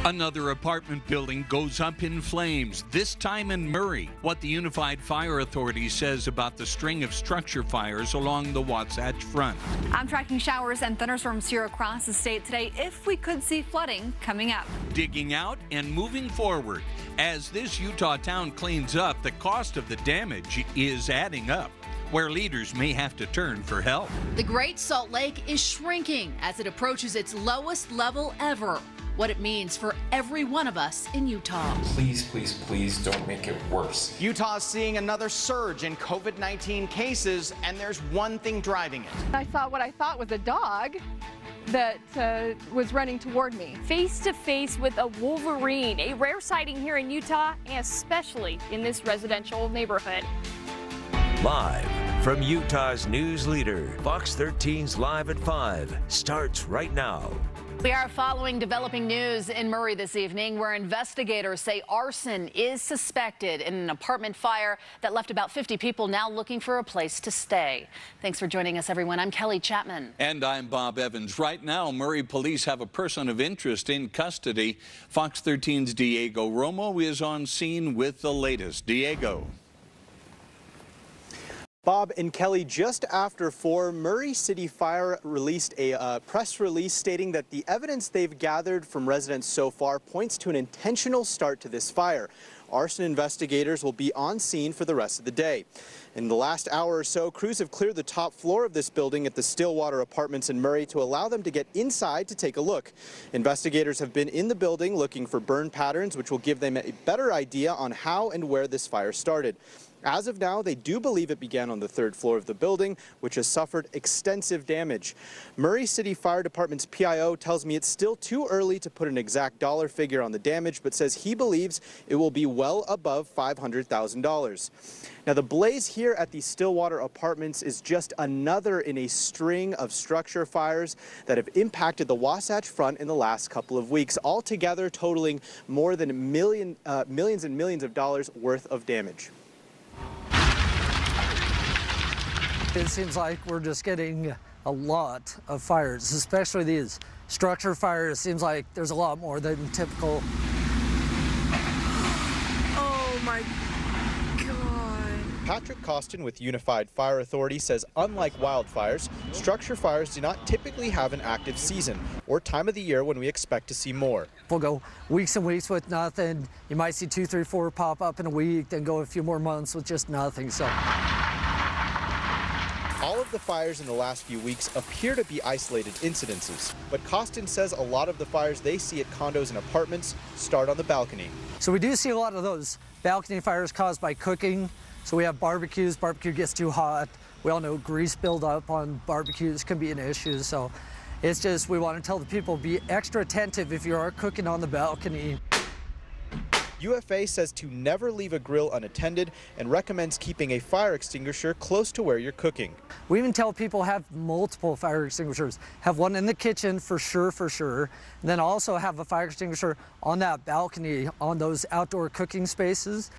Another apartment building goes up in flames, this time in Murray. What the Unified Fire Authority says about the string of structure fires along the Wasatch Front. I'm tracking showers and thunderstorms here across the state today if we could see flooding coming up. Digging out and moving forward. As this Utah town cleans up, the cost of the damage is adding up, where leaders may have to turn for help. The Great Salt Lake is shrinking as it approaches its lowest level ever. What it means for every one of us in Utah. Please, please, please don't make it worse. Utah's seeing another surge in COVID-19 cases, and there's one thing driving it. I saw what I thought was a dog that was running toward me. Face to face with a wolverine, a rare sighting here in Utah, and especially in this residential neighborhood. Live from Utah's news leader, Fox 13's Live at 5 starts right now. We are following developing news in Murray this evening, where investigators say arson is suspected in an apartment fire that left about 50 people now looking for a place to stay. Thanks for joining us, everyone. I'm Kelly Chapman. And I'm Bob Evans. Right now, Murray police have a person of interest in custody. Fox 13's Diego Romo is on scene with the latest. Diego. Bob and Kelly, just after 4, Murray City Fire released a press release stating that the evidence they've gathered from residents so far points to an intentional start to this fire. Arson investigators will be on scene for the rest of the day. In the last hour or so, crews have cleared the top floor of this building at the Stillwater Apartments in Murray to allow them to get inside to take a look. Investigators have been in the building looking for burn patterns, which will give them a better idea on how and where this fire started. As of now, they do believe it began on the 3rd floor of the building, which has suffered extensive damage. Murray City Fire Department's PIO tells me it's still too early to put an exact dollar figure on the damage, but says he believes it will be well above $500,000. Now, the blaze here at the Stillwater Apartments is just another in a string of structure fires that have impacted the Wasatch Front in the last couple of weeks, altogether totaling more than millions and millions of dollars worth of damage. It seems like we're just getting a lot of fires, especially these structure fires. It seems like there's a lot more than typical. Oh my God. Patrick Costin with Unified Fire Authority says unlike wildfires, structure fires do not typically have an active season or time of the year when we expect to see more. We'll go weeks and weeks with nothing. You might see 2, 3, 4 pop up in a week, then go a few more months with just nothing. So. All of the fires in the last few weeks appear to be isolated incidences, but Costin says a lot of the fires they see at condos and apartments start on the balcony. So we do see a lot of those balcony fires caused by cooking. So we have barbecues, barbecue gets too hot. We all know grease buildup on barbecues can be an issue. So it's just, we want to tell the people, be extra attentive if you are cooking on the balcony. UFA says to never leave a grill unattended and recommends keeping a fire extinguisher close to where you're cooking. We even tell people have multiple fire extinguishers. Have one in the kitchen for sure. And then also have a fire extinguisher on that balcony on those outdoor cooking spaces.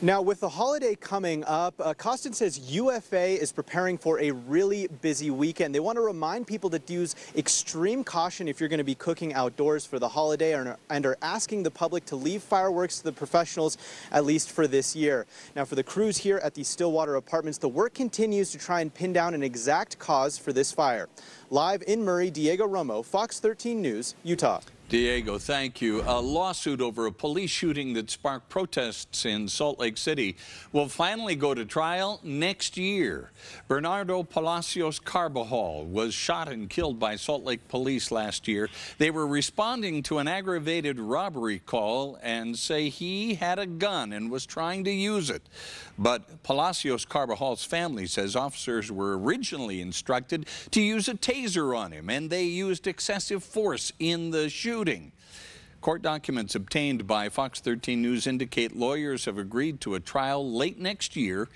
Now, with the holiday coming up, Costin says UFA is preparing for a really busy weekend. They want to remind people to use extreme caution if you're going to be cooking outdoors for the holiday and are asking the public to leave fireworks to the professionals, at least for this year. Now, for the crews here at the Stillwater Apartments, the work continues to try and pin down an exact cause for this fire. Live in Murray, Diego Romo, Fox 13 News, Utah. Diego, thank you. A lawsuit over a police shooting that sparked protests in Salt Lake City will finally go to trial next year. Bernardo Palacios Carbajal was shot and killed by Salt Lake police last year. They were responding to an aggravated robbery call and say he had a gun and was trying to use it. But Palacios Carbajal's family says officers were originally instructed to use a taser on him, and they used excessive force in the shooting. Court documents obtained by Fox 13 News indicate lawyers have agreed to a trial late next year,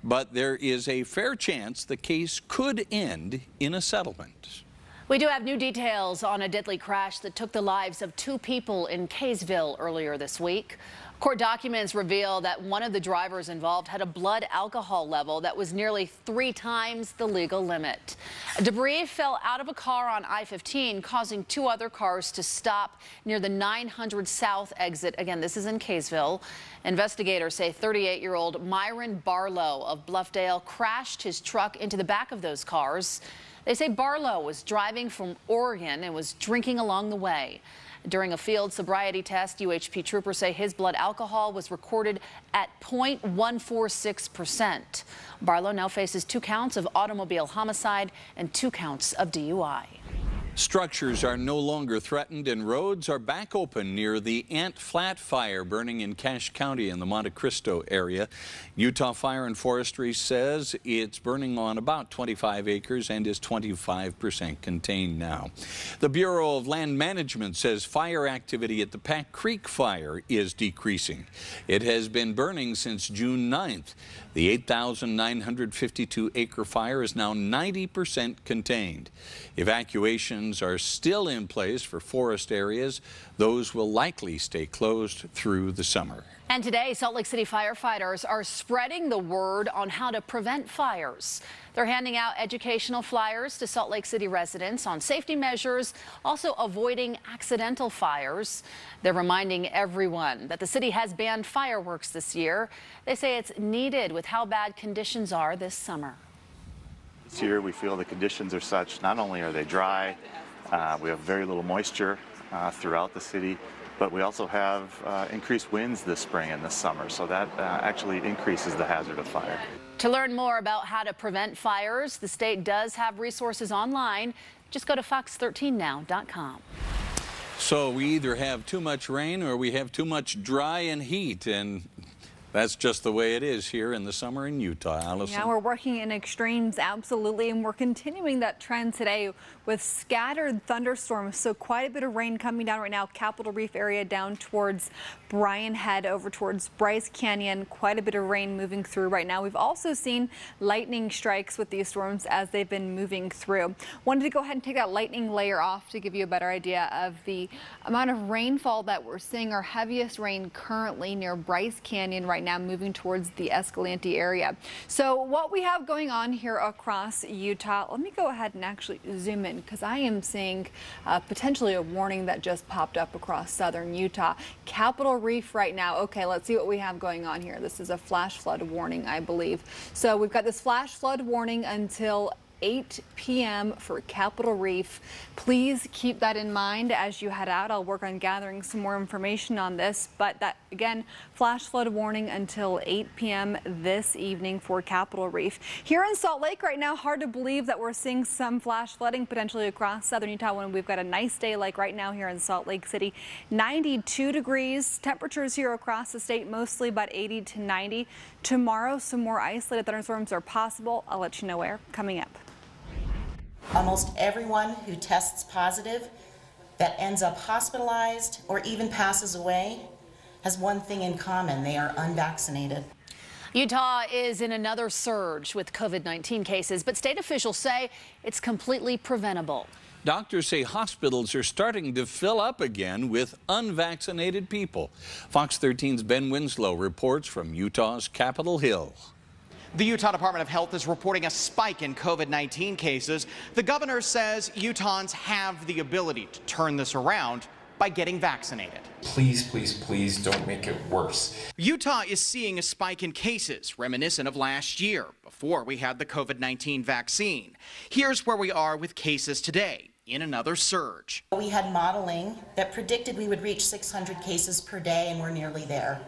but there is a fair chance the case could end in a settlement. We do have new details on a deadly crash that took the lives of 2 people in Kaysville earlier this week. Court documents reveal that one of the drivers involved had a blood alcohol level that was nearly 3 times the legal limit. Debris fell out of a car on I-15, causing 2 other cars to stop near the 900 South exit. Again, this is in Kaysville. Investigators say 38-year-old Myron Barlow of Bluffdale crashed his truck into the back of those cars. They say Barlow was driving from Oregon and was drinking along the way. During a field sobriety test, UHP troopers say his blood alcohol was recorded at 0.146%. Barlow now faces 2 counts of automobile homicide and 2 counts of DUI. Structures are no longer threatened and roads are back open near the Ant Flat fire burning in Cache County in the Monte Cristo area. Utah Fire and Forestry says it's burning on about 25 acres and is 25% contained now. The Bureau of Land Management says fire activity at the Pack Creek fire is decreasing. It has been burning since June 9th. The 8,952-acre fire is now 90% contained. Evacuations are still in place for forest areas. Those will likely stay closed through the summer. And today, Salt Lake City firefighters are spreading the word on how to prevent fires. They're handing out educational flyers to Salt Lake City residents on safety measures, also avoiding accidental fires. They're reminding everyone that the city has banned fireworks this year. They say it's needed with how bad conditions are this summer. This year we feel the conditions are such, not only are they dry, we have very little moisture throughout the city, but we also have increased winds this spring and this summer, so that actually increases the hazard of fire. To learn more about how to prevent fires, the state does have resources online. Just go to fox13now.com. So we either have too much rain or we have too much dry and heat, and that's just the way it is here in the summer in Utah. Allison? Yeah, we're working in extremes, absolutely, and we're continuing that trend today with scattered thunderstorms. So quite a bit of rain coming down right now. Capitol Reef area down towards Bryan Head, over towards Bryce Canyon. Quite a bit of rain moving through right now. We've also seen lightning strikes with these storms as they've been moving through. Wanted to go ahead and take that lightning layer off to give you a better idea of the amount of rainfall that we're seeing. Our heaviest rain currently near Bryce Canyon right now, moving towards the Escalante area. So what we have going on here across Utah, let me go ahead and actually zoom in, because I am seeing potentially a warning that just popped up across southern Utah. Capitol Reef right now. Okay, let's see what we have going on here. This is a flash flood warning, I believe. So we've got this flash flood warning until 8 p.m. for Capitol Reef. Please keep that in mind as you head out. I'll work on gathering some more information on this, but that, again, flash flood warning until 8 p.m. this evening for Capitol Reef. Here in Salt Lake right now, hard to believe that we're seeing some flash flooding potentially across southern Utah when we've got a nice day like right now here in Salt Lake City. 92 degrees. Temperatures here across the state mostly about 80 to 90. Tomorrow, some more isolated thunderstorms are possible. I'll let you know where coming up. Almost everyone who tests positive that ends up hospitalized or even passes away has one thing in common: they are unvaccinated. Utah is in another surge with COVID-19 cases, but state officials say it's completely preventable. Doctors say hospitals are starting to fill up again with unvaccinated people. Fox 13's Ben Winslow reports from Utah's Capitol Hill. The Utah Department of Health is reporting a spike in COVID-19 cases. The governor says Utahns have the ability to turn this around by getting vaccinated. Please, please, please don't make it worse. Utah is seeing a spike in cases reminiscent of last year, before we had the COVID-19 vaccine. Here's where we are with cases today, in another surge. We had modeling that predicted we would reach 600 cases per day, and we're nearly there.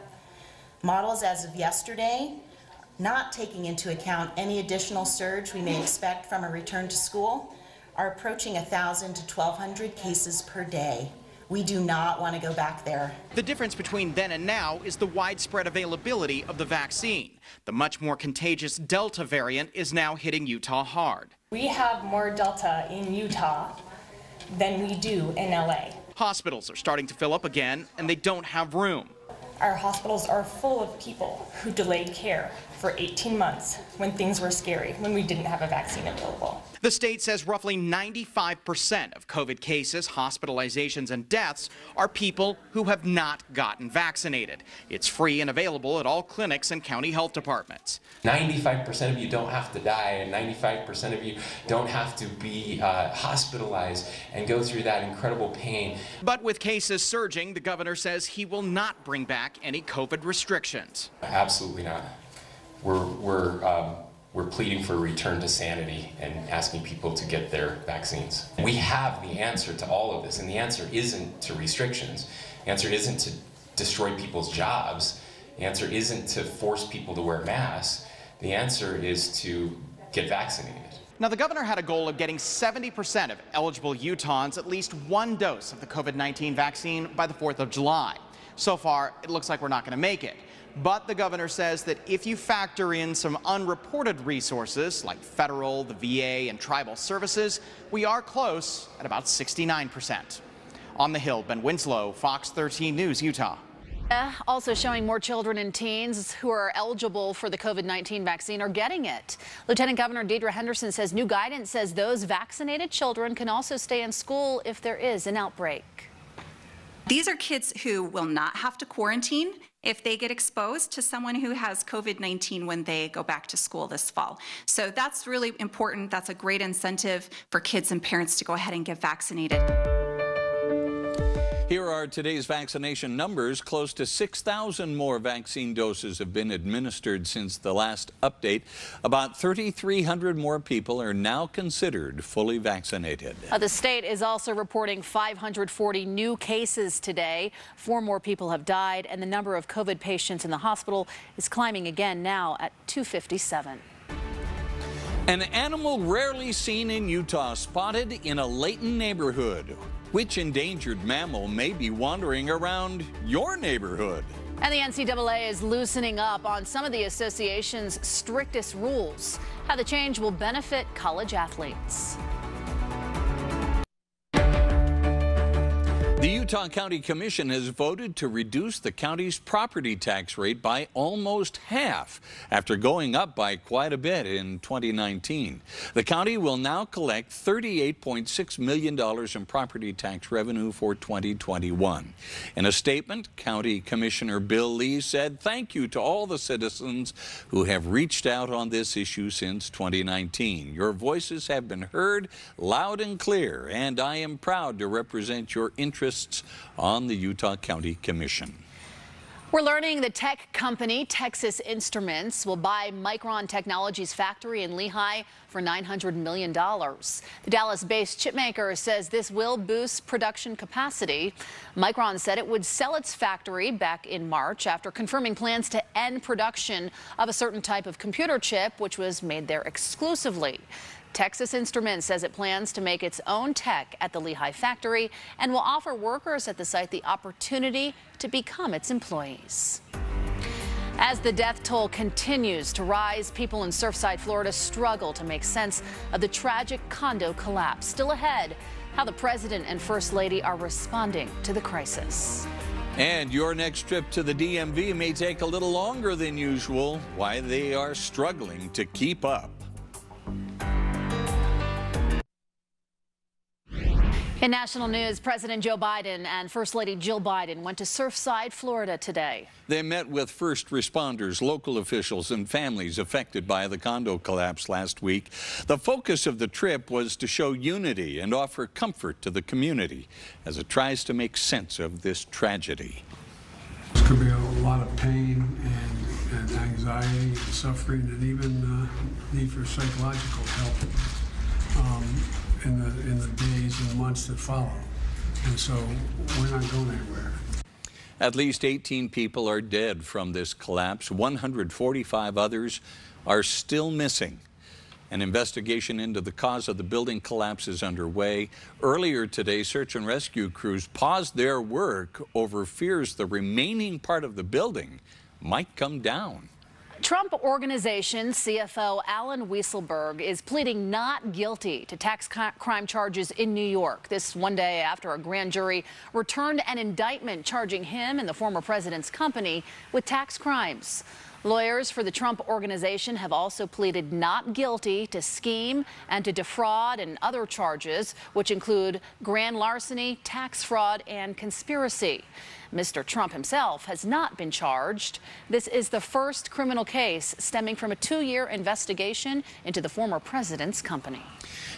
Models as of yesterday, not taking into account any additional surge we may expect from a return to school, are approaching 1,000 to 1,200 cases per day. We do not want to go back there. The difference between then and now is the widespread availability of the vaccine. The much more contagious Delta variant is now hitting Utah hard. We have more Delta in Utah than we do in LA. Hospitals are starting to fill up again, and they don't have room. Our hospitals are full of people who delayed care for 18 months when things were scary, when we didn't have a vaccine available. The state says roughly 95% of COVID cases, hospitalizations, and deaths are people who have not gotten vaccinated. It's free and available at all clinics and county health departments. 95% of you don't have to die, and 95% of you don't have to be hospitalized and go through that incredible pain. But with cases surging, the governor says he will not bring back any COVID restrictions. Absolutely not. We're pleading for a return to sanity and asking people to get their vaccines. We have the answer to all of this, and the answer isn't to restrictions. The answer isn't to destroy people's jobs. The answer isn't to force people to wear masks. The answer is to get vaccinated. Now, the governor had a goal of getting 70% of eligible Utahns at least one dose of the COVID-19 vaccine by the 4th of July. So far, it looks like we're not going to make it. But the governor says that if you factor in some unreported resources like federal, the VA, and tribal services, we are close at about 69%. On the Hill, Ben Winslow, Fox 13 News, Utah. Also showing more children and teens who are eligible for the COVID-19 vaccine are getting it. Lieutenant Governor Deidre Henderson says new guidance says those vaccinated children can also stay in school if there is an outbreak. These are kids who will not have to quarantine if they get exposed to someone who has COVID-19 when they go back to school this fall. So that's really important. That's a great incentive for kids and parents to go ahead and get vaccinated. Here are today's vaccination numbers. Close to 6,000 more vaccine doses have been administered since the last update. About 3,300 more people are now considered fully vaccinated. The state is also reporting 540 new cases today. 4 more people have died, and the number of COVID patients in the hospital is climbing again now at 257. An animal rarely seen in Utah spotted in a Layton neighborhood. Which endangered mammal may be wandering around your neighborhood? And the NCAA is loosening up on some of the association's strictest rules. How the change will benefit college athletes. The Utah County Commission has voted to reduce the county's property tax rate by almost half after going up by quite a bit in 2019. The county will now collect $38.6 million in property tax revenue for 2021. In a statement, County Commissioner Bill Lee said thank you to all the citizens who have reached out on this issue since 2019. Your voices have been heard loud and clear, and I am proud to represent your interests on the Utah County Commission. We're learning the tech company Texas Instruments will buy Micron Technology's factory in Lehigh for $900 million. The Dallas-based chipmaker says this will boost production capacity. Micron said it would sell its factory back in March after confirming plans to end production of a certain type of computer chip, which was made there exclusively. Texas Instruments says it plans to make its own tech at the Lehigh factory and will offer workers at the site the opportunity to become its employees. As the death toll continues to rise, people in Surfside, Florida struggle to make sense of the tragic condo collapse. Still ahead, how the president and first lady are responding to the crisis. And your next trip to the DMV may take a little longer than usual. Why they are struggling to keep up. In national news, President Joe Biden and First Lady Jill Biden went to Surfside, Florida today. They met with first responders, local officials, and families affected by the condo collapse last week. The focus of the trip was to show unity and offer comfort to the community as it tries to make sense of this tragedy. There's going to be a lot of pain and anxiety and suffering and even need for psychological help. In the days and months that follow. And so we're not going anywhere. At least 18 people are dead from this collapse. 145 others are still missing. An investigation into the cause of the building collapse is underway. Earlier today, search and rescue crews paused their work over fears the remaining part of the building might come down. Trump Organization CFO Alan Weisselberg is pleading not guilty to tax crime charges in New York. This one day after a grand jury returned an indictment charging him and the former president's company with tax crimes. Lawyers for the Trump Organization have also pleaded not guilty to scheme and to defraud and other charges, which include grand larceny, tax fraud, and conspiracy. Mr. Trump himself has not been charged. This is the first criminal case stemming from a 2-year investigation into the former president's company.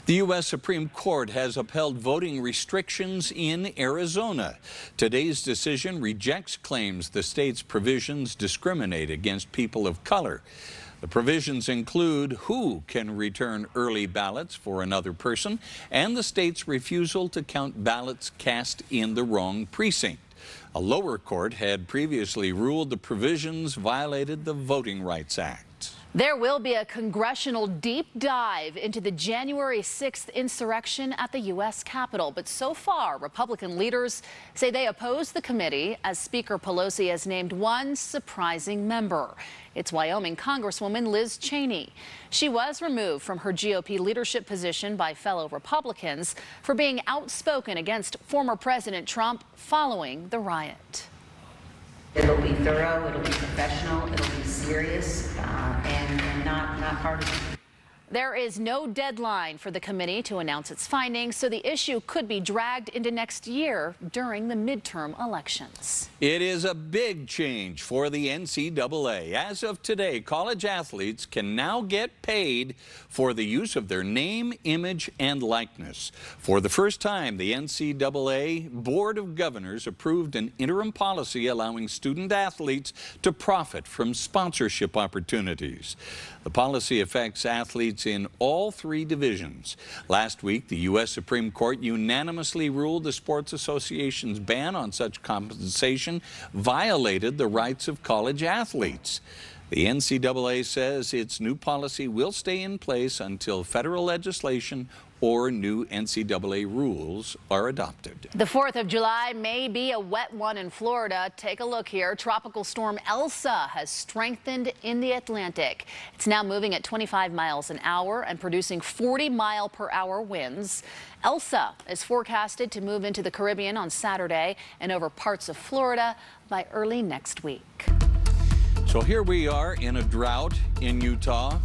The U.S. Supreme Court has upheld voting restrictions in Arizona. Today's decision rejects claims the state's provisions discriminate against people of color. The provisions include who can return early ballots for another person and the state's refusal to count ballots cast in the wrong precinct. A lower court had previously ruled the provisions violated the Voting Rights Act. There will be a congressional deep dive into the January 6th insurrection at the U.S. Capitol. But so far, Republican leaders say they oppose the committee as Speaker Pelosi has named one surprising member. It's Wyoming Congresswoman Liz Cheney. She was removed from her GOP leadership position by fellow Republicans for being outspoken against former President Trump following the riot. It'll be thorough, it'll be professional, it'll be serious, and not partisan. There is no deadline for the committee to announce its findings, so the issue could be dragged into next year during the midterm elections. It is a big change for the NCAA. As of today, college athletes can now get paid for the use of their name, image, and likeness. For the first time, the NCAA Board of Governors approved an interim policy allowing student athletes to profit from sponsorship opportunities. The policy affects athletes in all 3 divisions. Last week, the U.S. Supreme Court unanimously ruled the Sports Association's ban on such compensation violated the rights of college athletes. The NCAA says its new policy will stay in place until federal legislation or new NCAA rules are adopted. The 4th of July may be a wet one in Florida. Take a look here. Tropical storm Elsa has strengthened in the Atlantic. It's now moving at 25 miles an hour and producing 40-mile-per-hour winds. Elsa is forecasted to move into the Caribbean on Saturday and over parts of Florida by early next week. So here we are in a drought in Utah,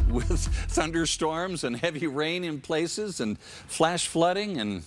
with thunderstorms and heavy rain in places and flash flooding and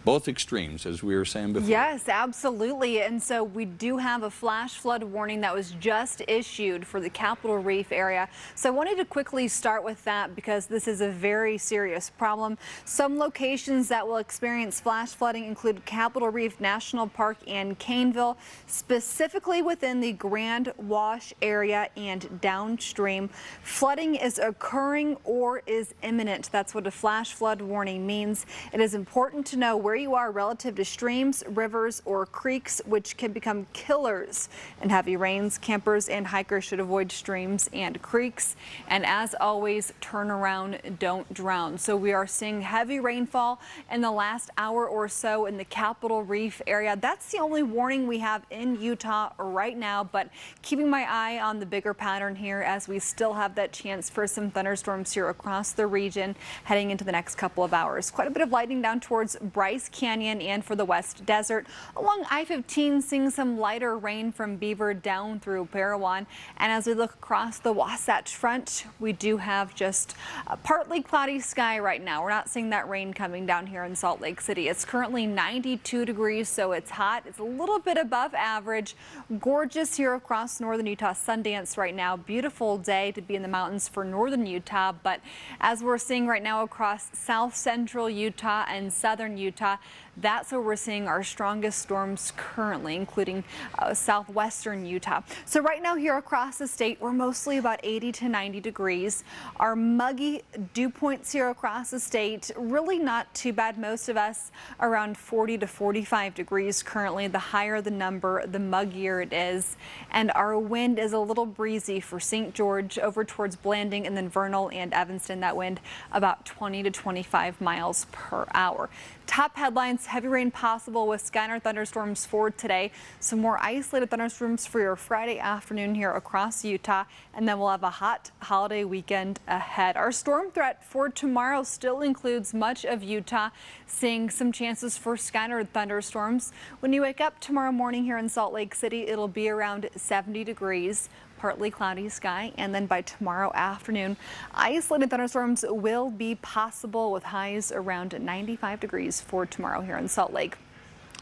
both extremes, as we were saying before. Yes, absolutely. And so we do have a flash flood warning that was just issued for the Capitol Reef area. So I wanted to quickly start with that because this is a very serious problem. Some locations that will experience flash flooding include Capitol Reef National Park and Caneville, specifically within the Grand Wash area and downstream. Flooding is occurring or is imminent. That's what a flash flood warning means. It is important to know where you are relative to streams, rivers, or creeks, which can become killers in heavy rains. Campers and hikers should avoid streams and creeks. And as always, turn around, don't drown. So we are seeing heavy rainfall in the last hour or so in the Capitol Reef area. That's the only warning we have in Utah right now, but keeping my eye on the bigger pattern here as we still have that chance for some thunderstorms here across the region heading into the next couple of hours. Quite a bit of lightning down towards Bryce Canyon and for the West Desert. Along I-15, seeing some lighter rain from Beaver down through Parowan. And as we look across the Wasatch Front, we do have just a partly cloudy sky right now. We're not seeing that rain coming down here in Salt Lake City. It's currently 92 degrees, so it's hot. It's a little bit above average. Gorgeous here across northern Utah. Sundance right now. Beautiful day to be in the mountains for northern Utah. But as we're seeing right now across south central Utah and southern Utah, that's where we're seeing our strongest storms currently, including southwestern Utah. So right now here across the state, we're mostly about 80 to 90 degrees. Our muggy dew points here across the state, really not too bad. Most of us around 40 to 45 degrees currently. The higher the number, the muggier it is. And our wind is a little breezy for St. George over towards Blanding and then Vernal and Evanston. That wind about 20 to 25 miles per hour. Top headlines heavy rain possible with scattered thunderstorms for today. Some more isolated thunderstorms for your Friday afternoon here across Utah, and then we'll have a hot holiday weekend ahead. Our storm threat for tomorrow still includes much of Utah, seeing some chances for scattered thunderstorms. When you wake up tomorrow morning here in Salt Lake City, it'll be around 70 degrees. Partly cloudy sky, and then by tomorrow afternoon, isolated thunderstorms will be possible with highs around 95 degrees for tomorrow here in Salt Lake.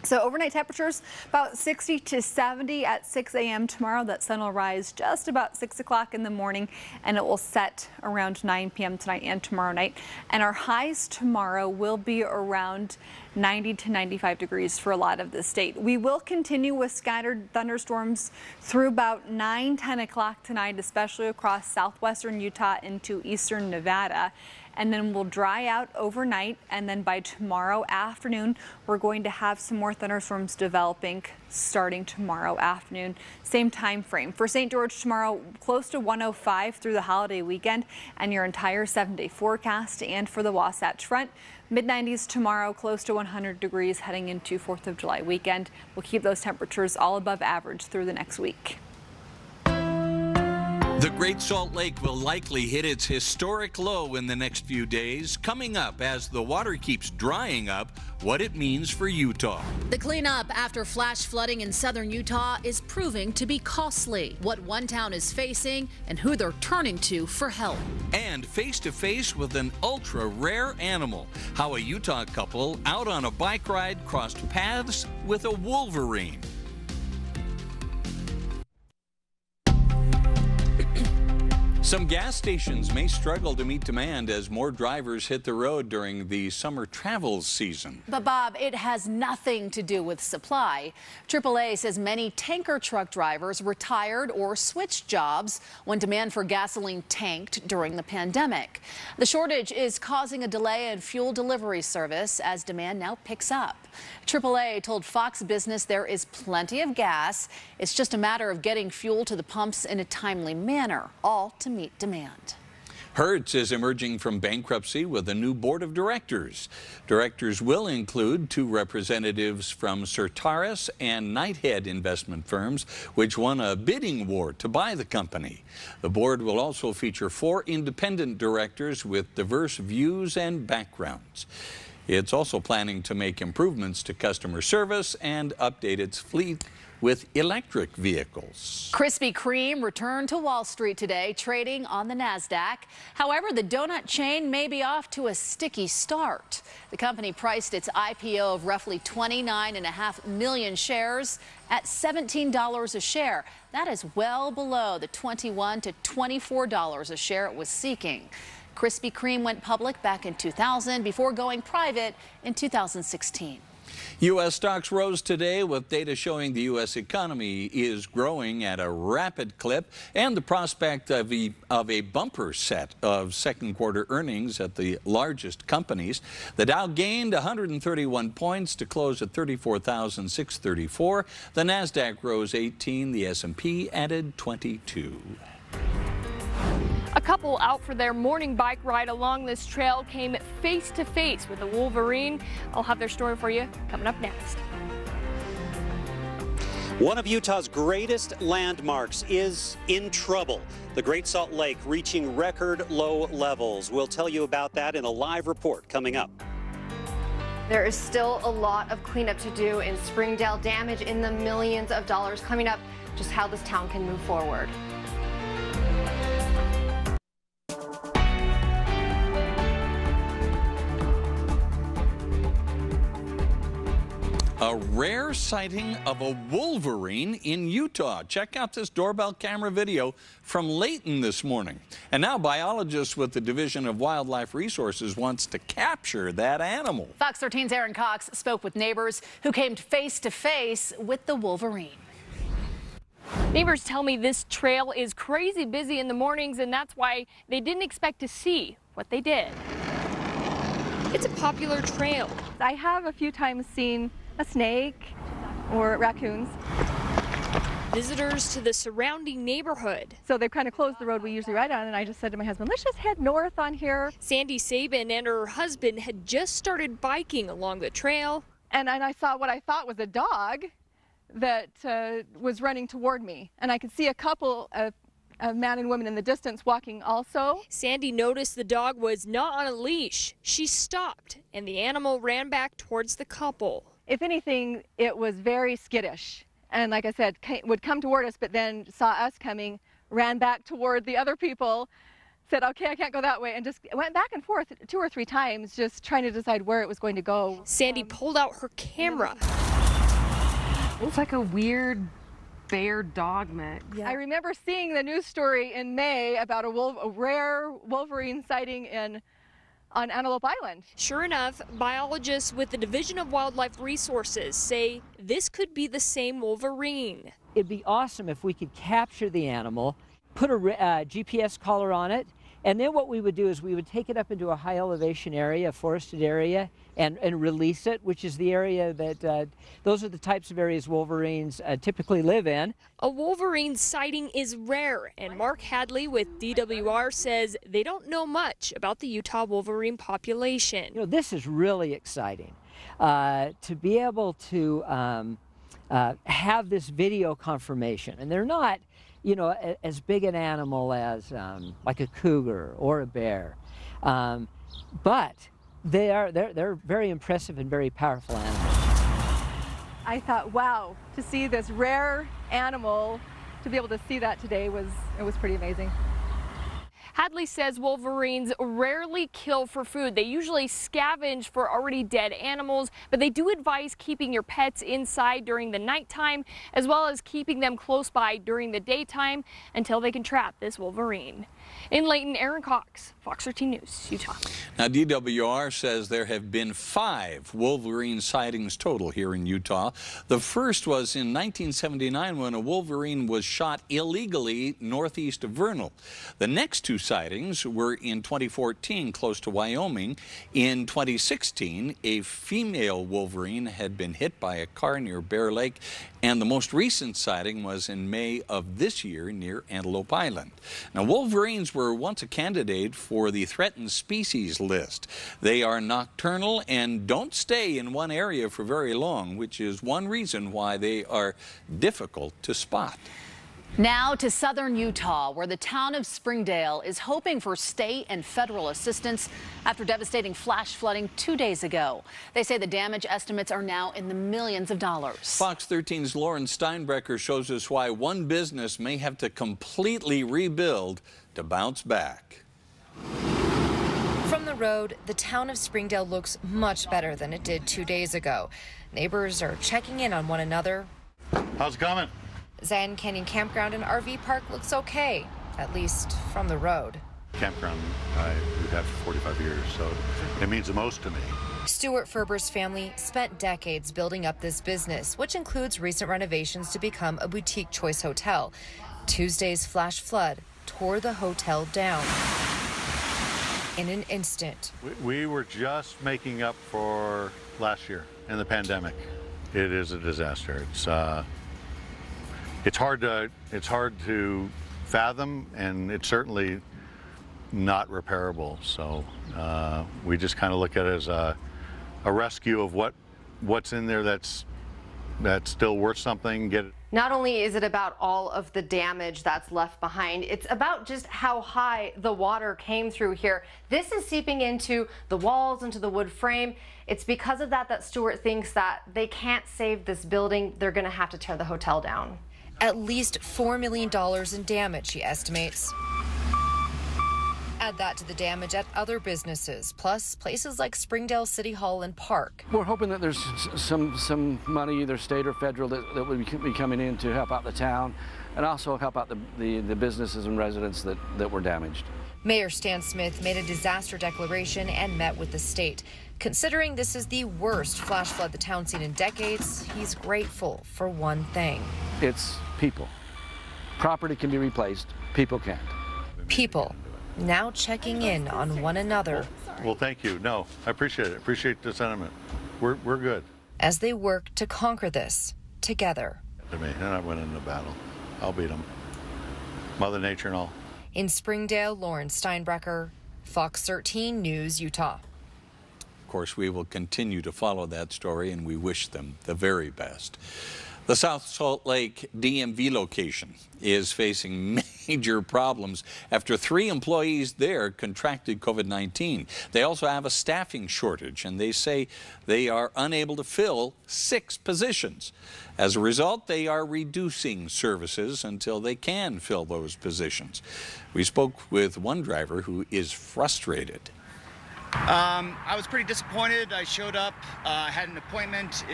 So overnight temperatures about 60 to 70 at 6 a.m. tomorrow. That sun will rise just about 6 o'clock in the morning, and it will set around 9 p.m. tonight and tomorrow night. And our highs tomorrow will be around 90 to 95 degrees for a lot of the state. We will continue with scattered thunderstorms through about 9-10 o'clock tonight, especially across southwestern Utah into eastern Nevada. And then we'll dry out overnight, and then by tomorrow afternoon we're going to have some more thunderstorms developing starting tomorrow afternoon, same time frame. For St. George tomorrow, close to 105 through the holiday weekend and your entire 7-day forecast. And for the Wasatch Front, mid-90s tomorrow, close to 100 degrees heading into 4th of July weekend. We'll keep those temperatures all above average through the next week. The Great Salt Lake will likely hit its historic low in the next few days. Coming up, as the water keeps drying up, what it means for Utah. The cleanup after flash flooding in southern Utah is proving to be costly. What one town is facing and who they're turning to for help. And face-to-face with an ultra-rare animal. How a Utah couple out on a bike ride crossed paths with a wolverine. Some gas stations may struggle to meet demand as more drivers hit the road during the summer travel season. But Bob, it has nothing to do with supply. AAA says many tanker truck drivers retired or switched jobs when demand for gasoline tanked during the pandemic. The shortage is causing a delay in fuel delivery service as demand now picks up. AAA told Fox Business there is plenty of gas. It's just a matter of getting fuel to the pumps in a timely manner, all to meet demand. Hertz is emerging from bankruptcy with a new board of directors. Directors will include 2 representatives from Certares and Knighthead investment firms, which won a bidding war to buy the company. The board will also feature 4 independent directors with diverse views and backgrounds. It's also planning to make improvements to customer service and update its fleet with electric vehicles. Krispy Kreme returned to Wall Street today, trading on the NASDAQ. However, the donut chain may be off to a sticky start. The company priced its IPO of roughly 29.5 million shares at $17 a share. That is well below the $21 to $24 a share it was seeking. Krispy Kreme went public back in 2000 before going private in 2016. U.S. stocks rose today with data showing the U.S. economy is growing at a rapid clip and the prospect of a bumper set of second quarter earnings at the largest companies. The Dow gained 131 points to close at 34,634. The NASDAQ rose 18. The S&P added 22. A couple out for their morning bike ride along this trail came face to face with a wolverine. I'll have their story for you coming up next. One of Utah's greatest landmarks is in trouble. The Great Salt Lake reaching record low levels. We'll tell you about that in a live report coming up. There is still a lot of cleanup to do in Springdale, damage in the millions of dollars. Coming up, just how this town can move forward. A rare sighting of a wolverine in Utah. Check out this doorbell camera video from Layton this morning. And now biologists with the Division of Wildlife Resources wants to capture that animal. Fox 13's Aaron Cox spoke with neighbors who came face to face with the wolverine. Neighbors tell me this trail is crazy busy in the mornings, and that's why they didn't expect to see what they did. It's a popular trail. I have a few times seen a snake or raccoons. Visitors to the surrounding neighborhood. So they've kind of closed the road we usually ride on, and I just said to my husband, let's just head north on here. Sandy Sabin and her husband had just started biking along the trail, And I saw what I thought was a dog that was running toward me. And I could see a couple of man and woman in the distance walking also. Sandy noticed the dog was not on a leash. She stopped and the animal ran back towards the couple. If anything, it was very skittish. And like I said, would come toward us, but then saw us coming, ran back toward the other people, said, okay, I can't go that way, and just went back and forth 2 or 3 times, just trying to decide where it was going to go. Sandy pulled out her camera. It's like a weird bear dog mix. Yeah. I remember seeing the news story in May about a rare wolverine sighting on Antelope Island. Sure enough, biologists with the Division of Wildlife Resources say this could be the same wolverine. It'd be awesome if we could capture the animal, put a GPS collar on it, and then what we would do is we would take it up into a high elevation area, a forested area, and release it, which is the area that, those are the types of areas wolverines typically live in. A wolverine sighting is rare, and Mark Hadley with DWR says they don't know much about the Utah wolverine population. You know, this is really exciting to be able to have this video confirmation, and they're not, you know, as big an animal as like a cougar or a bear, but they're very impressive and very powerful animals. I thought, wow, to see this rare animal, to be able to see that today was pretty amazing. Hadley says wolverines rarely kill for food. They usually scavenge for already dead animals, but they do advise keeping your pets inside during the nighttime, as well as keeping them close by during the daytime until they can trap this wolverine. In Layton, Aaron Cox, Fox 13 News, Utah. Now, DWR says there have been 5 wolverine sightings total here in Utah. The first was in 1979 when a wolverine was shot illegally northeast of Vernal. The next 2 sightings were in 2014 close to Wyoming. In 2016, a female wolverine had been hit by a car near Bear Lake, and the most recent sighting was in May of this year near Antelope Island. Now, wolverines were once a candidate for the threatened species list. They are nocturnal and don't stay in one area for very long, which is one reason why they are difficult to spot. Now to southern Utah, where the town of Springdale is hoping for state and federal assistance after devastating flash flooding 2 days ago. They say the damage estimates are now in the millions of dollars. Fox 13's Lauren Steinbrecher shows us why one business may have to completely rebuild to bounce back. From the road, the town of Springdale looks much better than it did 2 days ago. Neighbors are checking in on one another. How's it coming? Zion Canyon Campground and RV Park looks okay, at least from the road. Campground we've had for 45 years, so it means the most to me. Stuart Ferber's family spent decades building up this business, which includes recent renovations to become a boutique choice hotel. Tuesday's flash flood tore the hotel down in an instant. We were just making up for last year in the pandemic. It is a disaster. It's hard to fathom, and it's certainly not repairable. So we just kind of look at it as a rescue of what's in there that's still worth something. Not only is it about all of the damage that's left behind, it's about just how high the water came through here. This is seeping into the walls, into the wood frame. It's because of that that Stuart thinks that they can't save this building. They're going to have to tear the hotel down. At least $4 million in damage, he estimates. Add that to the damage at other businesses, plus places like Springdale City Hall and Park. We're hoping that there's some money, either state or federal, that would be coming in to help out the town and also help out the businesses and residents that were damaged. Mayor Stan Smith made a disaster declaration and met with the state. Considering this is the worst flash flood the town's seen in decades, he's grateful for one thing. It's people. Property can be replaced, people can't. People now checking in on one another. Well, thank you. No, I appreciate it. Appreciate the sentiment. We're good. As they work to conquer this together. To me, they're not winning the battle. I'll beat them. Mother Nature and all. In Springdale, Lauren Steinbrecher, Fox 13 News, Utah. course, we will continue to follow that story, and we wish them the very best. The South Salt Lake DMV location is facing major problems after 3 employees there contracted COVID-19. They also have a staffing shortage, and they say they are unable to fill 6 positions. As a result, they are reducing services until they can fill those positions. We spoke with one driver who is frustrated. I was pretty disappointed. I showed up, had an appointment.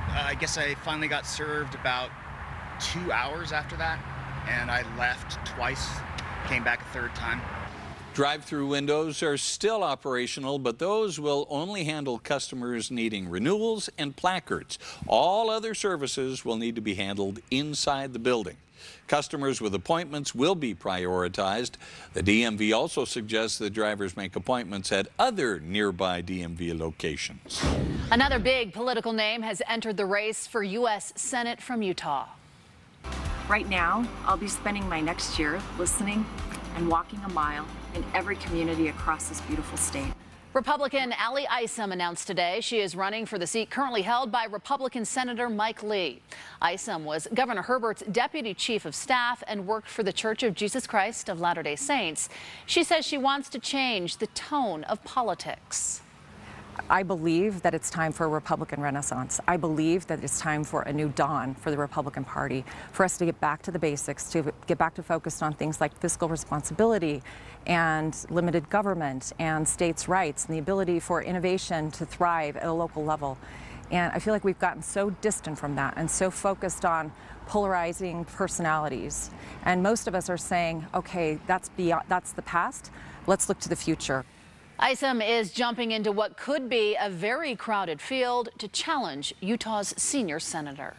I guess I finally got served about 2 hours after that, and I left twice, came back a 3rd time. Drive-through windows are still operational, but those will only handle customers needing renewals and placards. All other services will need to be handled inside the building. Customers with appointments will be prioritized. The DMV also suggests that drivers make appointments at other nearby DMV locations. Another big political name has entered the race for U.S. Senate from Utah. Right now, I'll be spending my next year listening and walking a mile in every community across this beautiful state. Republican Allie Isom announced today she is running for the seat currently held by Republican Senator Mike Lee. Isom was Governor Herbert's deputy chief of staff and worked for the Church of Jesus Christ of Latter-day Saints. She says she wants to change the tone of politics. I believe that it's time for a Republican renaissance. I believe that it's time for a new dawn for the Republican Party, for us to get back to the basics, to get back to focused on things like fiscal responsibility and limited government and states' rights and the ability for innovation to thrive at a local level. And I feel like we've gotten so distant from that and so focused on polarizing personalities. And most of us are saying, okay, that's the past. Let's look to the future. Isom is jumping into what could be a very crowded field to challenge Utah's senior senator.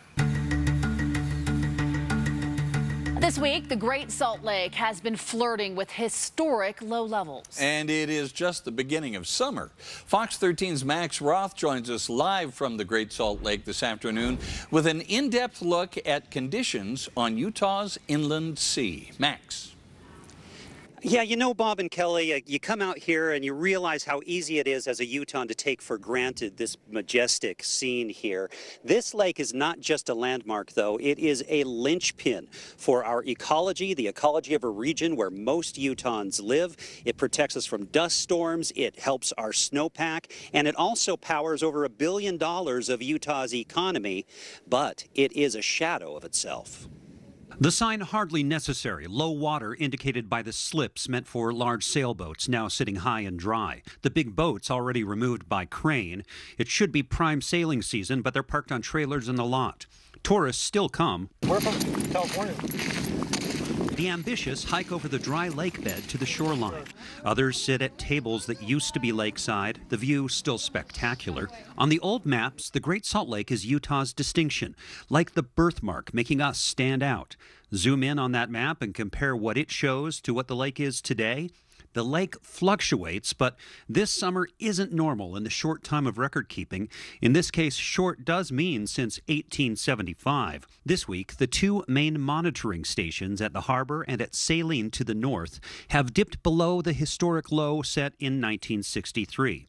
This week, the Great Salt Lake has been flirting with historic low levels. And it is just the beginning of summer. Fox 13's Max Roth joins us live from the Great Salt Lake this afternoon with an in-depth look at conditions on Utah's inland sea. Max. Yeah, you know, Bob and Kelly, you come out here and you realize how easy it is as a Utahn to take for granted this majestic scene here. This lake is not just a landmark, though. It is a linchpin for our ecology, the ecology of a region where most Utahns live. It protects us from dust storms, it helps our snowpack, and it also powers over $1 billion of Utah's economy, but it is a shadow of itself. The sign hardly necessary, low water indicated by the slips meant for large sailboats now sitting high and dry. The big boats already removed by crane. It should be prime sailing season, but they're parked on trailers in the lot. Tourists still come. We're from California. The ambitious hike over the dry lake bed to the shoreline. Others sit at tables that used to be lakeside, the view still spectacular. On the old maps, the Great Salt Lake is Utah's distinction, like the birthmark making us stand out. Zoom in on that map and compare what it shows to what the lake is today. The lake fluctuates, but this summer isn't normal in the short time of record keeping. In this case, short does mean since 1875. This week, the 2 main monitoring stations at the harbor and at Saline to the north have dipped below the historic low set in 1963.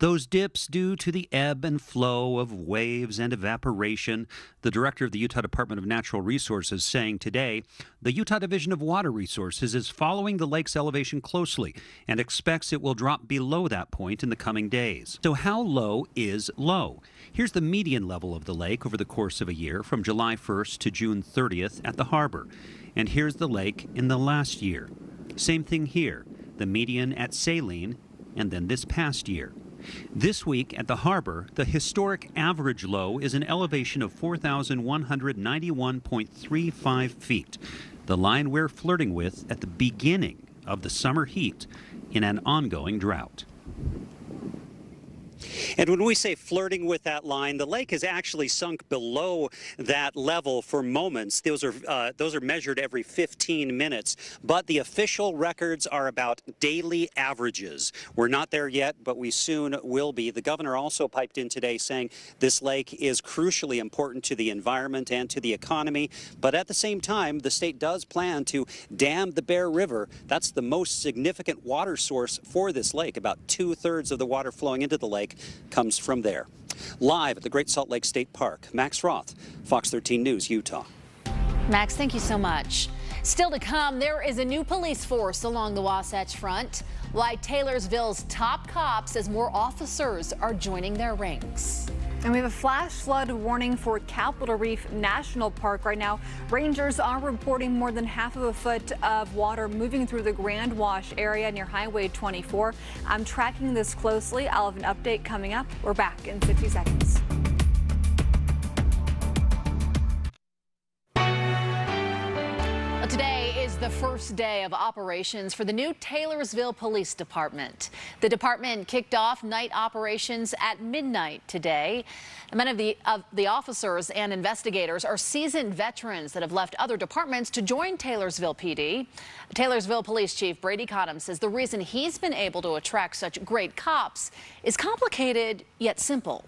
Those dips due to the ebb and flow of waves and evaporation. The director of the Utah Department of Natural Resources saying today, the Utah Division of Water Resources is following the lake's elevation closely and expects it will drop below that point in the coming days. So how low is low? Here's the median level of the lake over the course of a year from July 1st to June 30th at the harbor. And here's the lake in the last year. Same thing here, the median at Saline, and then this past year. This week at the harbor, the historic average low is an elevation of 4,191.35 feet, the line we're flirting with at the beginning of the summer heat in an ongoing drought. And when we say flirting with that line, the lake has actually sunk below that level for moments. Those are measured every 15 minutes, but the official records are about daily averages. We're not there yet, but we soon will be. The governor also piped in today saying this lake is crucially important to the environment and to the economy, but at the same time, the state does plan to dam the Bear River. That's the most significant water source for this lake. About 2/3 of the water flowing into the lake attack comes from there. Live at the Great Salt Lake State Park, Max Roth, Fox 13 News, Utah. Max, thank you so much. Still to come, there is a new police force along the Wasatch Front. Why Taylorsville's top cops as more officers are joining their ranks. And we have a flash flood warning for Capitol Reef National Park right now. Rangers are reporting more than half of a foot of water moving through the Grand Wash area near Highway 24. I'm tracking this closely. I'll have an update coming up. We're back in 60 seconds. Today is the first day of operations for the new Taylorsville Police Department. The department kicked off night operations at midnight today. Many of the officers and investigators are seasoned veterans that have left other departments to join Taylorsville PD. Taylorsville Police Chief Brady Cottom says the reason he's been able to attract such great cops is complicated yet simple.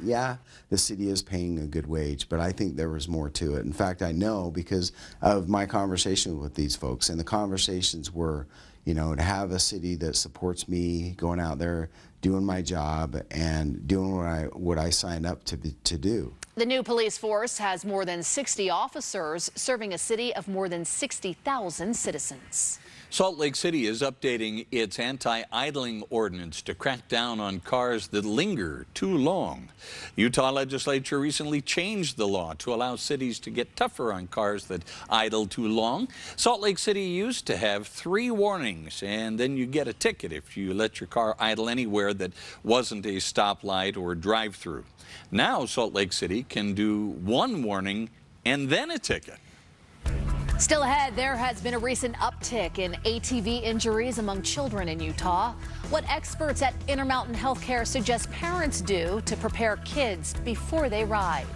Yeah, the city is paying a good wage, but I think there was more to it. In fact, I know because of my conversation with these folks, and the conversations were, you know, to have a city that supports me going out there, doing my job, and doing what I signed up to do. The new police force has more than 60 officers serving a city of more than 60,000 citizens. Salt Lake City is updating its anti-idling ordinance to crack down on cars that linger too long. Utah legislature recently changed the law to allow cities to get tougher on cars that idle too long. Salt Lake City used to have 3 warnings, and then you get a ticket if you let your car idle anywhere that wasn't a stoplight or drive-through. Now Salt Lake City can do 1 warning and then a ticket. Still ahead, there has been a recent uptick in ATV injuries among children in Utah. What experts at Intermountain Healthcare suggest parents do to prepare kids before they ride.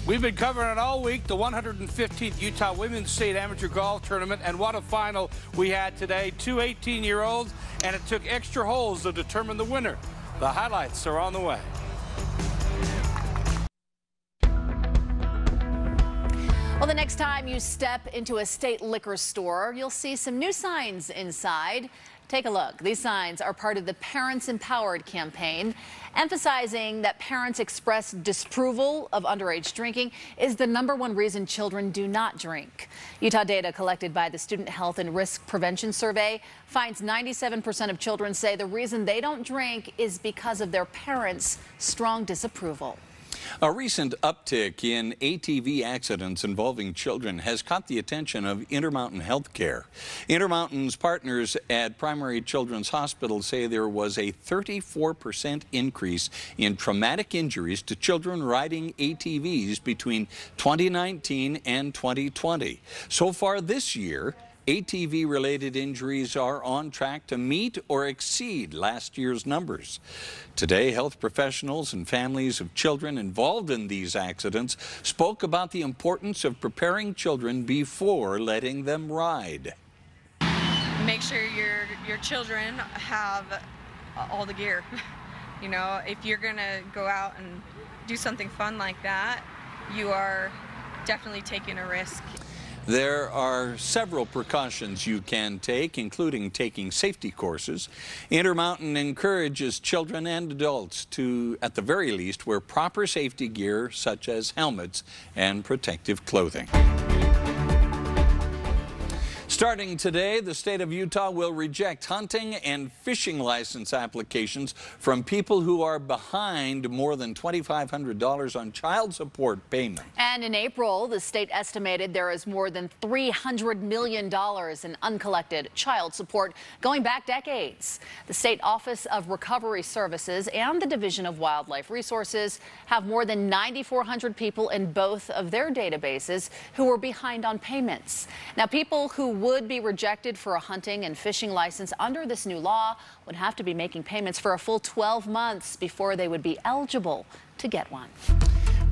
We've been covering it all week, the 115th Utah Women's State Amateur Golf Tournament, and what a final we had today. 2 18-year-olds, and it took extra holes to determine the winner. The highlights are on the way. Well, the next time you step into a state liquor store, you'll see some new signs inside. Take a look. These signs are part of the Parents Empowered campaign, emphasizing that parents express disapproval of underage drinking is the #1 reason children do not drink. Utah data collected by the Student Health and Risk Prevention Survey finds 97% of children say the reason they don't drink is because of their parents' strong disapproval. A recent uptick in ATV accidents involving children has caught the attention of Intermountain Healthcare. Intermountain's partners at Primary Children's Hospital say there was a 34% increase in traumatic injuries to children riding ATVs between 2019 and 2020. So far this year, ATV-related injuries are on track to meet or exceed last year's numbers. Today, health professionals and families of children involved in these accidents spoke about the importance of preparing children before letting them ride. Make sure your children have all the gear. You know, if you're gonna go out and do something fun like that, you are definitely taking a risk. There are several precautions you can take, including taking safety courses. Intermountain encourages children and adults to, at the very least, wear proper safety gear such as helmets and protective clothing. Starting today, the state of Utah will reject hunting and fishing license applications from people who are behind more than $2,500 on child support payment. And in April, the state estimated there is more than $300 million in uncollected child support going back decades. The State Office of Recovery Services and the Division of Wildlife Resources have more than 9,400 people in both of their databases who were behind on payments. Now, people who would be rejected for a hunting and fishing license under this new law would have to be making payments for a full 12 months before they would be eligible to get one.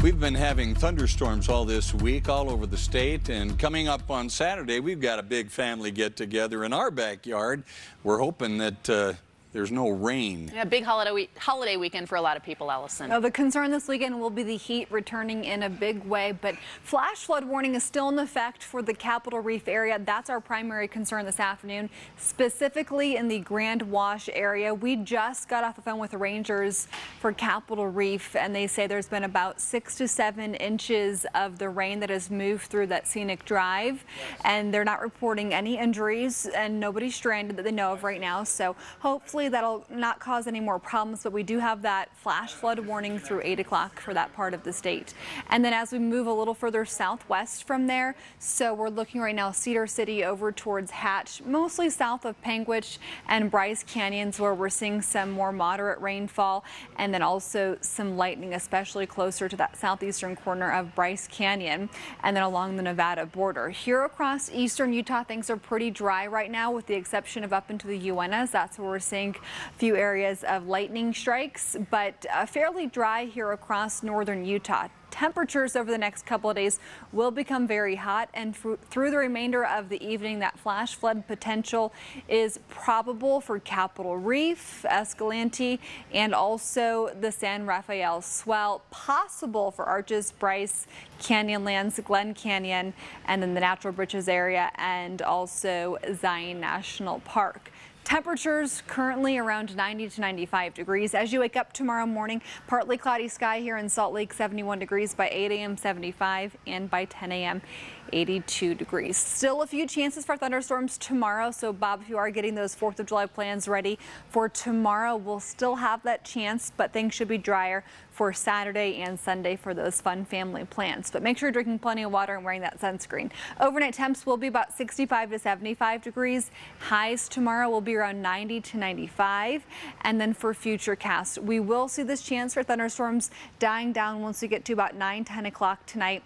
We've been having thunderstorms all this week all over the state, and coming up on Saturday, we've got a big family get-together in our backyard. We're hoping that there's no rain. Yeah, big holiday weekend for a lot of people, Allison. Now, the concern this weekend will be the heat returning in a big way, but flash flood warning is still in effect for the Capitol Reef area. That's our primary concern this afternoon, specifically in the Grand Wash area. We just got off the phone with the rangers for Capitol Reef, and they say there's been about 6 to 7 inches of the rain that has moved through that scenic drive, and they're not reporting any injuries and nobody stranded that they know of right now. So hopefully that'll not cause any more problems, but we do have that flash flood warning through 8 o'clock for that part of the state. And then as we move a little further southwest from there, so we're looking right now Cedar City over towards Hatch, mostly south of Panguitch and Bryce Canyons, where we're seeing some more moderate rainfall, and then also some lightning, especially closer to that southeastern corner of Bryce Canyon and then along the Nevada border. Here across eastern Utah, things are pretty dry right now, with the exception of up into the UNS. That's where we're seeing a few areas of lightning strikes, but fairly dry here across northern Utah. Temperatures over the next couple of days will become very hot, and through the remainder of the evening, that flash flood potential is probable for Capitol Reef, Escalante, and also the San Rafael Swell, possible for Arches, Bryce, Canyonlands, Glen Canyon, and then the Natural Bridges area, and also Zion National Park. Temperatures currently around 90 to 95 degrees. As you wake up tomorrow morning, partly cloudy sky here in Salt Lake, 71 degrees, by 8 a.m. 75, and by 10 a.m. 82 degrees. Still a few chances for thunderstorms tomorrow. So Bob, if you are getting those 4th of July plans ready for tomorrow, we'll still have that chance, but things should be drier for Saturday and Sunday for those fun family plans. But make sure you're drinking plenty of water and wearing that sunscreen. Overnight temps will be about 65 to 75 degrees. Highs tomorrow will be around 90 to 95. And then for future casts, we will see this chance for thunderstorms dying down once we get to about 9, 10 o'clock tonight.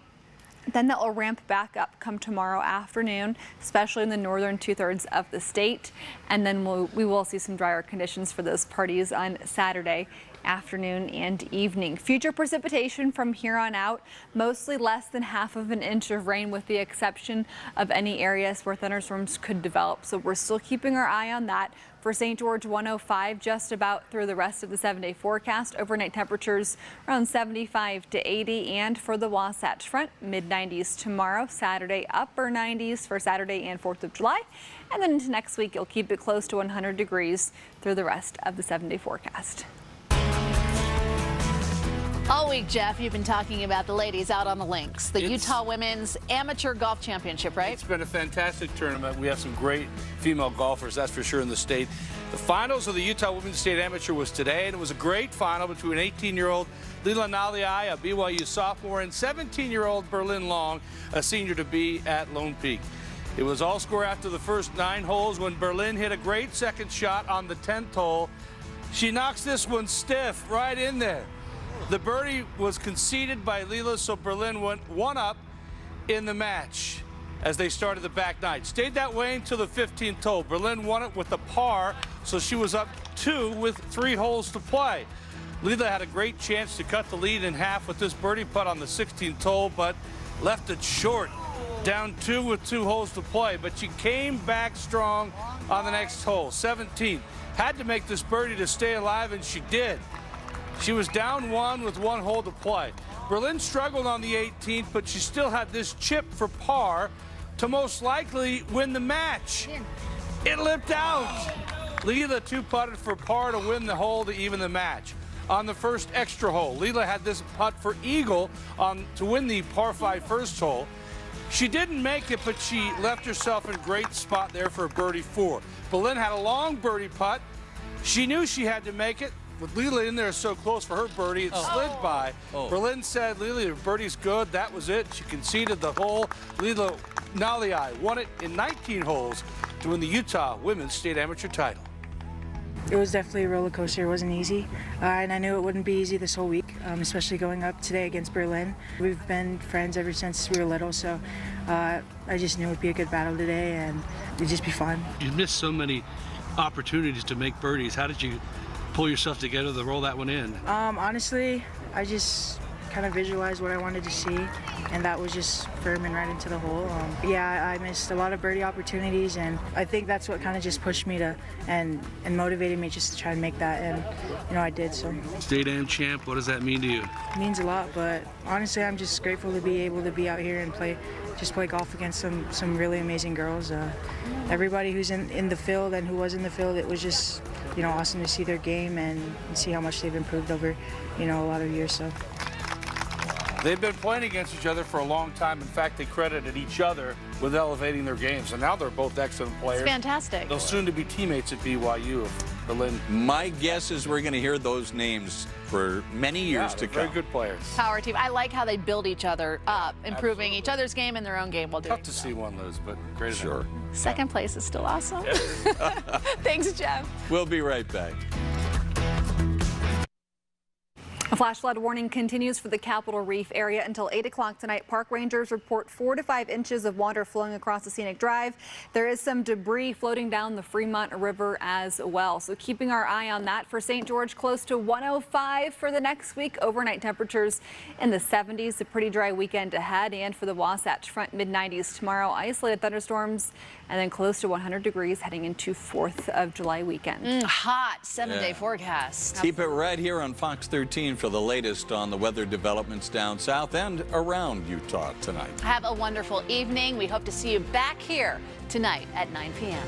Then that will ramp back up come tomorrow afternoon, especially in the northern 2/3 of the state. And then we will see some drier conditions for those parties on Saturday afternoon and evening. Future precipitation from here on out, mostly less than ½ of an inch of rain, with the exception of any areas where thunderstorms could develop. So we're still keeping our eye on that. For St. George, 105 just about through the rest of the 7-day forecast. Overnight temperatures around 75 to 80. And for the Wasatch Front, mid-90s tomorrow. Saturday, upper 90s for Saturday and 4th of July. And then into next week, you'll keep it close to 100 degrees through the rest of the 7-day forecast. All week, Jeff, you've been talking about the ladies out on the links, the Utah Women's Amateur Golf Championship, right? It's been a fantastic tournament. We have some great female golfers, that's for sure, in the state. The finals of the Utah Women's State Amateur was today, and it was a great final between 18-year-old Lila Naliai, a BYU sophomore, and 17-year-old Berlin Long, a senior to be at Lone Peak. It was all score after the first 9 holes when Berlin hit a great second shot on the 10th hole. She knocks this one stiff right in there. The birdie was conceded by Lila, so Berlin went 1 up in the match as they started the back 9. Stayed that way until the 15th hole. Berlin won it with a par, so she was up 2 with 3 holes to play. Lila had a great chance to cut the lead in half with this birdie putt on the 16th hole, but left it short. Down 2 with 2 holes to play, but she came back strong on the next hole, 17th. Had to make this birdie to stay alive, and she did. She was down 1 with 1 hole to play. Berlin struggled on the 18th, but she still had this chip for par to most likely win the match. It lipped out. Lila 2-putted for par to win the hole to even the match. On the first extra hole, Lila had this putt for eagle to win the par 5 first hole. She didn't make it, but she left herself in a great spot there for a birdie 4. Berlin had a long birdie putt. She knew she had to make it. With Lila in there so close for her birdie, it slid by. Berlin said, Lila, your birdie's good. That was it. She conceded the hole. Lila Naliai won it in 19 holes to win the Utah Women's State Amateur title. It was definitely a roller coaster. It wasn't easy, and I knew it wouldn't be easy this whole week, especially going up today against Berlin. We've been friends ever since we were little, so I just knew it would be a good battle today, and it'd just be fun. You missed so many opportunities to make birdies. How did you pull yourself together to roll that one in? Honestly, I just kind of visualized what I wanted to see, and that was just firming right into the hole. Yeah, I missed a lot of birdie opportunities, and I think that's what kind of just pushed me to and motivated me just to try and make that, and you know, I did. So State Am champ, what does that mean to you? it means a lot, but honestly, I'm just grateful to be able to be out here and play golf against some really amazing girls. Everybody who's in the field and who was in the field, it was just, you know, awesome to see their game and see how much they've improved over, you know, a lot of years. So They've been playing against each other for a long time. In fact, they credited each other with elevating their games, and now they're both excellent players. It's fantastic. They'll soon to be teammates at BYU. Berlin. My guess is we're going to hear those names for many years to come. Very good players. Power team. I like how they build each other up, improving each other's game and their own game while doing Tough to see one lose, but great. Sure. Second place is still awesome. Thanks, Jeff. We'll be right back. A flash flood warning continues for the Capitol Reef area until 8 o'clock tonight. Park rangers report 4 to 5 inches of water flowing across the scenic drive. There is some debris floating down the Fremont River as well. So keeping our eye on that. For St. George, close to 105 for the next week. Overnight temperatures in the 70s. A pretty dry weekend ahead. And for the Wasatch Front, mid-90s tomorrow. Isolated thunderstorms and then close to 100 degrees heading into 4th of July weekend. Hot 7-day forecast. Keep it right here on Fox 13 for the latest on the weather developments down south and around Utah tonight. Have a wonderful evening. We hope to see you back here tonight at 9 p.m.